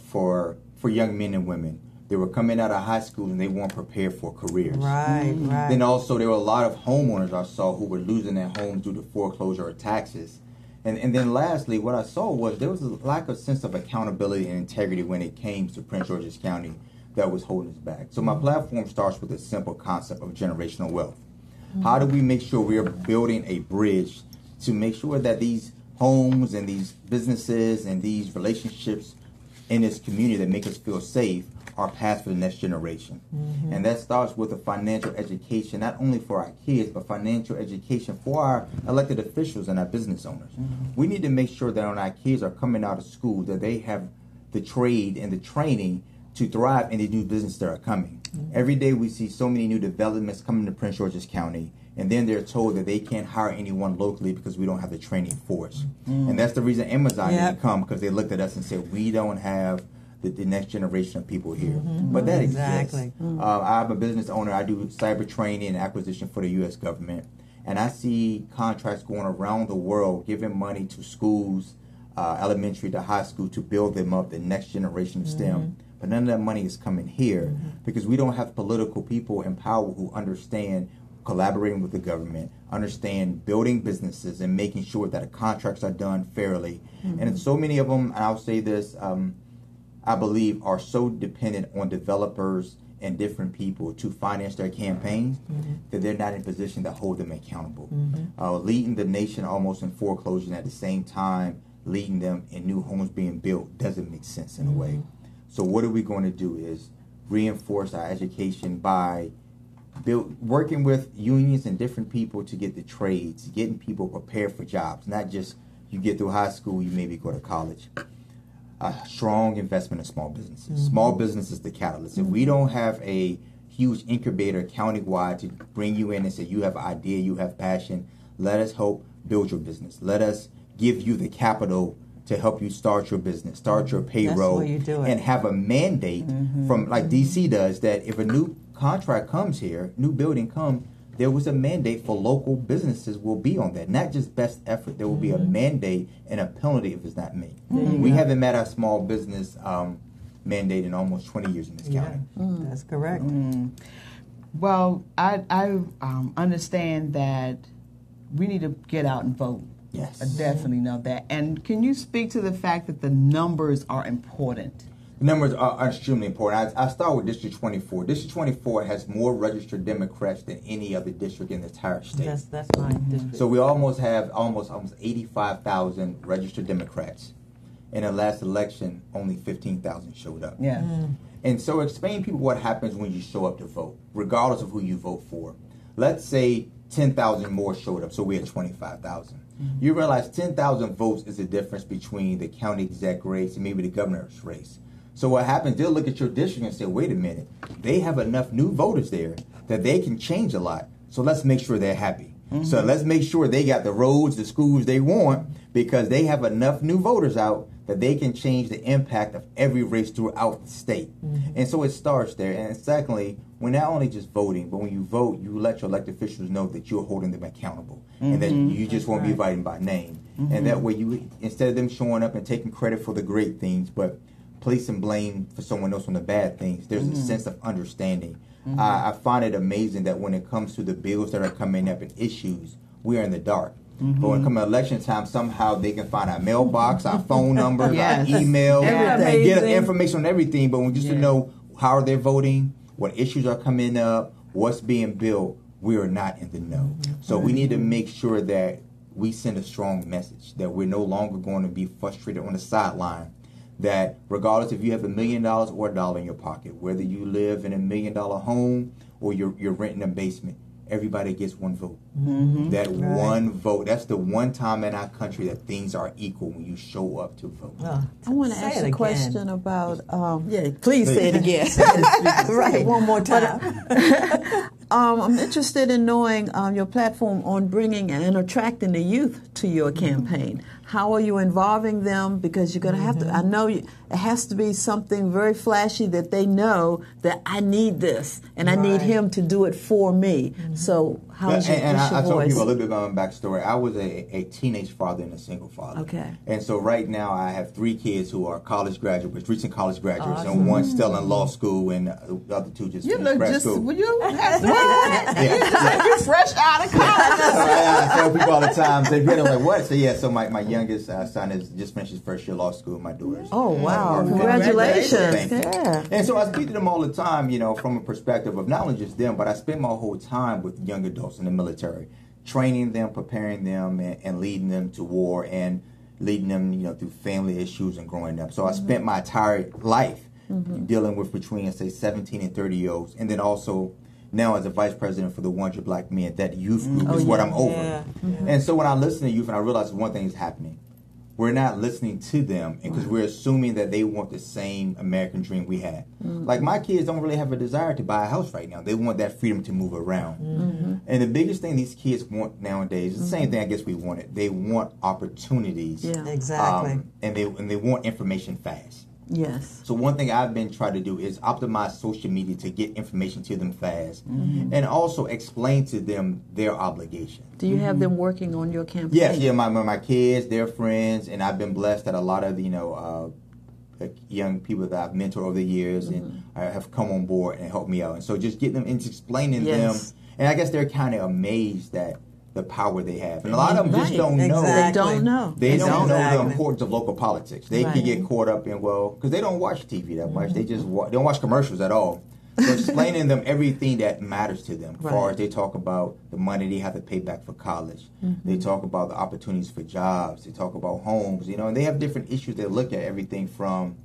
for young men and women. They were coming out of high school and they weren't prepared for careers. Right. Then also there were a lot of homeowners I saw who were losing their homes due to foreclosure or taxes. And then lastly, what I saw was there was a lack of sense of accountability and integrity when it came to Prince George's County that was holding us back. So my platform starts with a simple concept of generational wealth. How do we make sure we are building a bridge to make sure that these homes and these businesses and these relationships in this community that make us feel safe are passed for the next generation? And that starts with a financial education, not only for our kids, but financial education for our elected officials and our business owners. We need to make sure that when our kids are coming out of school, that they have the trade and the training to thrive in the new business that are coming. Every day we see so many new developments coming to Prince George's County, and then they're told that they can't hire anyone locally because we don't have the training force. And that's the reason Amazon didn't come, because they looked at us and said, we don't have the next generation of people here. But that exists. I'm a business owner. I do cyber training and acquisition for the U.S. government. And I see contracts going around the world giving money to schools, elementary to high school, to build them up, the next generation of STEM. But none of that money is coming here because we don't have political people in power who understand collaborating with the government, understand building businesses and making sure that the contracts are done fairly. And so many of them, and I'll say this, I believe, are so dependent on developers and different people to finance their campaigns that they're not in position to hold them accountable. Leading the nation almost in foreclosure and at the same time leading them in new homes being built doesn't make sense in a way. So what are we going to do is reinforce our education by working with unions and different people to get the trades, getting people prepared for jobs, not just you get through high school, you maybe go to college. A strong investment in small businesses. Small business is the catalyst. If we don't have a huge incubator countywide to bring you in and say you have an idea, you have passion, let us help build your business. Let us give you the capital to help you start your business, start your payroll, and have a mandate from like DC does, that if a new contract comes here, new building comes, there was a mandate for local businesses will be on that. Not just best effort. There will be a mandate and a penalty if it's not made. We haven't met our small business mandate in almost 20 years in this county. That's correct. Well, I understand that we need to get out and vote. Yes. I definitely know that. And can you speak to the fact that the numbers are important? Numbers are extremely important. I start with District 24. District 24 has more registered Democrats than any other district in the entire state. That's my district. So we almost have almost 85,000 registered Democrats. In the last election, only 15,000 showed up. Yeah. And so explain to people what happens when you show up to vote, regardless of who you vote for. Let's say 10,000 more showed up, so we had 25,000. You realize 10,000 votes is the difference between the county exec race and maybe the governor's race. So what happens, they'll look at your district and say, wait a minute, they have enough new voters there that they can change a lot. So let's make sure they're happy. So let's make sure they got the roads, the schools they want, because they have enough new voters out that they can change the impact of every race throughout the state. And so it starts there. And secondly, we're not only just voting, but when you vote, you let your elected officials know that you're holding them accountable and that you just won't be invited by name. And that way, you instead of them showing up and taking credit for the great things, but placing blame for someone else on the bad things, there's a sense of understanding. I find it amazing that when it comes to the bills that are coming up and issues, we are in the dark. But when it comes to election time, somehow they can find our mailbox, our phone numbers, our email, and get information on everything. But when just to know how are they voting, what issues are coming up, what's being built, we are not in the know. So we need to make sure that we send a strong message that we're no longer going to be frustrated on the sideline. That regardless if you have $1 million or $1 in your pocket, whether you live in $1 million home or you're renting a basement, everybody gets one vote. That one vote, that's the one time in our country that things are equal when you show up to vote. I want to ask a question about, Please say it again. Right, one more time. I'm interested in knowing your platform on bringing and attracting the youth to your campaign. How are you involving them? Because you're going to have to, I know it has to be something very flashy that they know that I need this and I need him to do it for me. So how is your, and I told voice? people a little bit about my backstory. I was a teenage father and a single father. Okay. And so right now I have 3 kids who are college graduates, recent college graduates, and one's still in law school and the other 2 just finished grad school. You're fresh out of college. I tell people all the time, they get like, what? So my youngest son has just finished his first year law school, my daughter's. Oh, wow. Congratulations. Thank you. Yeah. And so I speak to them all the time, from a perspective of not only just them, but I spend my whole time with young adults in the military, training them, preparing them, and leading them to war and leading them, through family issues and growing up. So I spent my entire life dealing with between, say, 17 and 30-year-olds, and then also now as a vice president for the 100 Black Men, that youth group is what I'm over. And so when I listen to youth, and I realize one thing is happening. We're not listening to them because we're assuming that they want the same American dream we had. Like my kids don't really have a desire to buy a house right now. They want that freedom to move around. And the biggest thing these kids want nowadays is the same thing I guess we wanted. They want opportunities. Yeah. Exactly. And they want information fast. Yes. So one thing I've been trying to do is optimize social media to get information to them fast, and also explain to them their obligation. Do you have them working on your campaign? Yes, my kids, their friends, and I've been blessed that a lot of young people that I've mentored over the years and have come on board and helped me out. And so just getting them into explaining them, and I guess they're kind of amazed at the power they have. And a lot of them just don't know. They don't know. They don't know the importance of local politics. They can get caught up in, because they don't watch TV that much. They just don't watch commercials at all. So explaining them everything that matters to them. As far as they talk about the money they have to pay back for college. They talk about the opportunities for jobs. They talk about homes, and they have different issues. They look at everything from,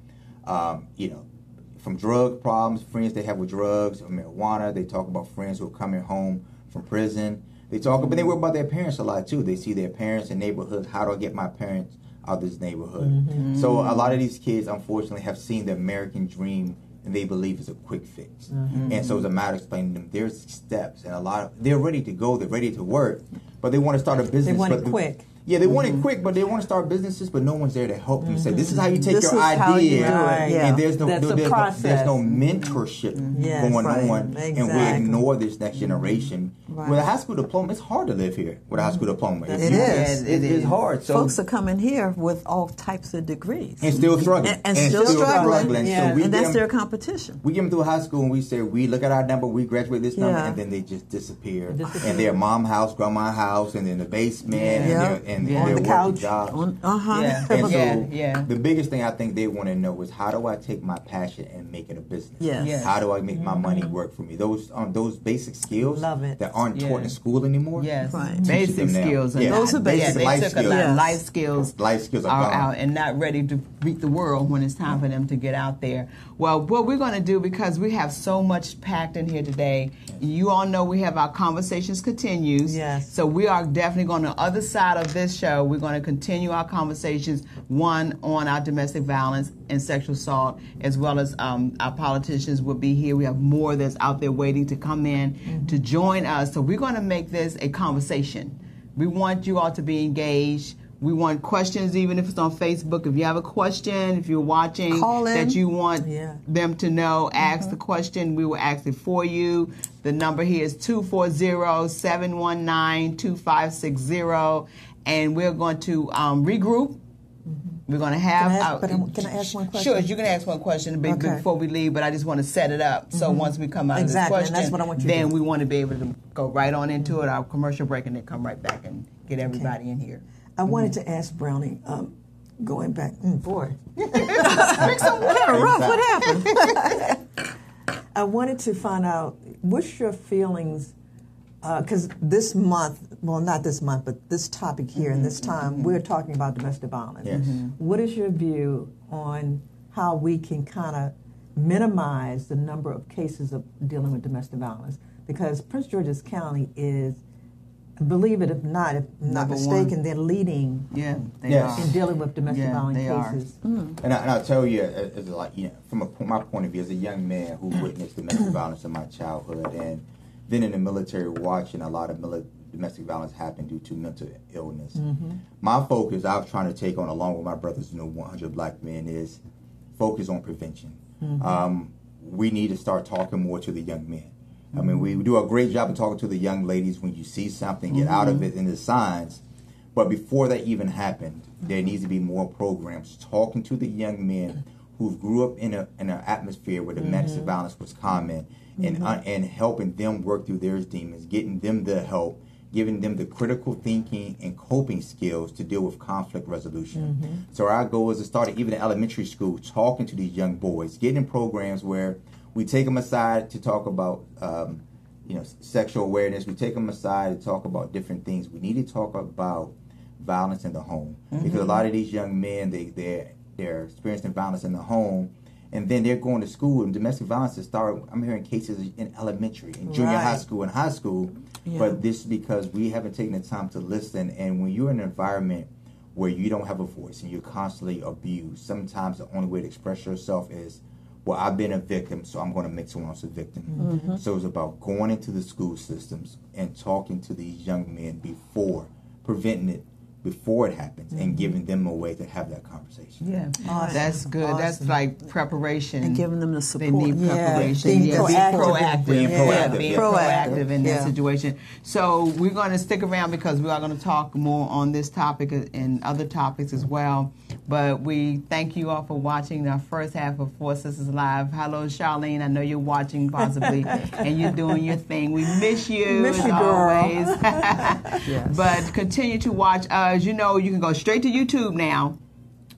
from drug problems, friends they have with drugs or marijuana. They talk about friends who are coming home from prison. They talk, but they worry about their parents a lot too. They see their parents in neighborhoods. How do I get my parents out of this neighborhood? So a lot of these kids, unfortunately, have seen the American dream and they believe it's a quick fix. And so it's a matter of explaining to them there's steps, and they're ready to go, they're ready to work, but they want to start a business. They want it quick. Yeah, they want it quick, but they want to start businesses, but no one's there to help them. Say, this is how you take your idea, and there's no mentorship going on, and we ignore this next generation. Right. With a high school diploma, it's hard to live here with a high school diploma. It is. It's hard. So folks are coming here with all types of degrees. and still struggling. And still struggling. Yeah. So we And that's get their competition. we get them through high school and we say, we look at our number, we graduate this number, Yeah. and then they just disappear. And their mom house, grandma house, and in the basement, Yeah. and On their the working couch. job. Yeah. And so Yeah. the biggest thing I think they want to know is, how do I take my passion and make it a business? Yes. Yes. How do I make my money work for me? Those basic skills Love it. that aren't taught Yeah. in school anymore. Yes, Right. basic them now. skills. Yeah. Those are basic. Yeah, they life took a skills. lot of Yes. life skills. Life skills are gone. out and not ready to meet the world when it's time for them to get out there. Well, what we're going to do, because we have so much packed in here today, you all know we have our Conversations Continues. Yes. So we are definitely going to, the other side of this show, we're going to continue our conversations, one on our domestic violence and sexual assault, as well as our politicians will be here. We have more that's out there waiting to come in to join us. So we're going to make this a conversation. We want you all to be engaged. We want questions, even if it's on Facebook. If you have a question, if you're watching, Call in. that you want Yeah. them to know, ask the question. We will ask it for you. The number here is 240-719-2560. And we're going to regroup. We're going to have... Can I ask one question? Sure, you can ask one question Okay. before we leave, but I just want to set it up. So once we come out Exactly, of and this question, that's what I want you to then do. we want to be able to go right on into it, our commercial break, and then come right back and get everybody in here. I wanted to ask Brownie, going back, boy. Rough, what happened? I wanted to find out, what's your feelings, because this month, well, not this month, but this topic here and this time, we're talking about domestic violence. Yes. What is your view on how we can kind of minimize the number of cases of dealing with domestic violence? Because Prince George's County is, believe it if not, if I'm not Number mistaken, one. they're leading Yeah, they Yes. are. in dealing with domestic Yeah, violence they are. cases. And I'll tell you, as like, from my point of view, as a young man who witnessed domestic violence in my childhood, and then in the military watching a lot of domestic violence happen due to mental illness. My focus, I was trying to take on, along with my brothers, 100 Black men, is focus on prevention. We need to start talking more to the young men. I mean, we do a great job of talking to the young ladies. When you see something, get out of it in the signs. But before that even happened, there needs to be more programs talking to the young men who grew up in an atmosphere where domestic violence was common, and helping them work through their demons, getting them the help, giving them the critical thinking and coping skills to deal with conflict resolution. So our goal is to start even in elementary school, talking to these young boys, getting in programs where we take them aside to talk about sexual awareness. We take them aside to talk about different things. We need to talk about violence in the home, because a lot of these young men, they're experiencing violence in the home, and then they're going to school, and domestic violence is started. I'm hearing cases in elementary, in junior high school, and high school. Yeah. But this is because we haven't taken the time to listen. And when you're in an environment where you don't have a voice and you're constantly abused, sometimes the only way to express yourself is, well, I've been a victim, so I'm going to make someone else a victim. So it's about going into the school systems and talking to these young men before, preventing it before it happens, and giving them a way to have that conversation. Yeah, Awesome. that's good. Awesome. That's like preparation. And giving them the support. They need Yeah. preparation. Being Be proactive. proactive. Being proactive. Being Yeah. proactive in that Yeah. situation. So we're going to stick around because we are going to talk more on this topic and other topics as well. But we thank you all for watching our first half of Four Sisters Live. Hello, Charlene. I know you're watching possibly, and you're doing your thing. We miss you Miss as you, girl. always. Yes. But continue to watch us. You know, you can go straight to YouTube now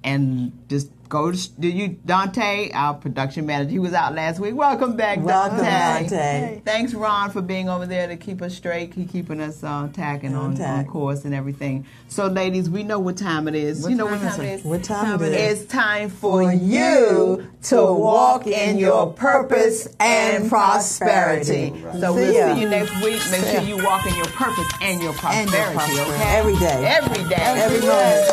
and just go to Dante, our production manager. He was out last week. Welcome back, Welcome, Dante. Dante. Thanks, Ron, for being over there to keep us straight. He's keeping us tacking on course and everything. So, ladies, we know what time it is. You know what time it is? What time it is? It's time for you to walk in your purpose and prosperity. So we'll ya. see you next week. Make sure you walk in your purpose and your prosperity, okay? Every day. Every day. Every moment.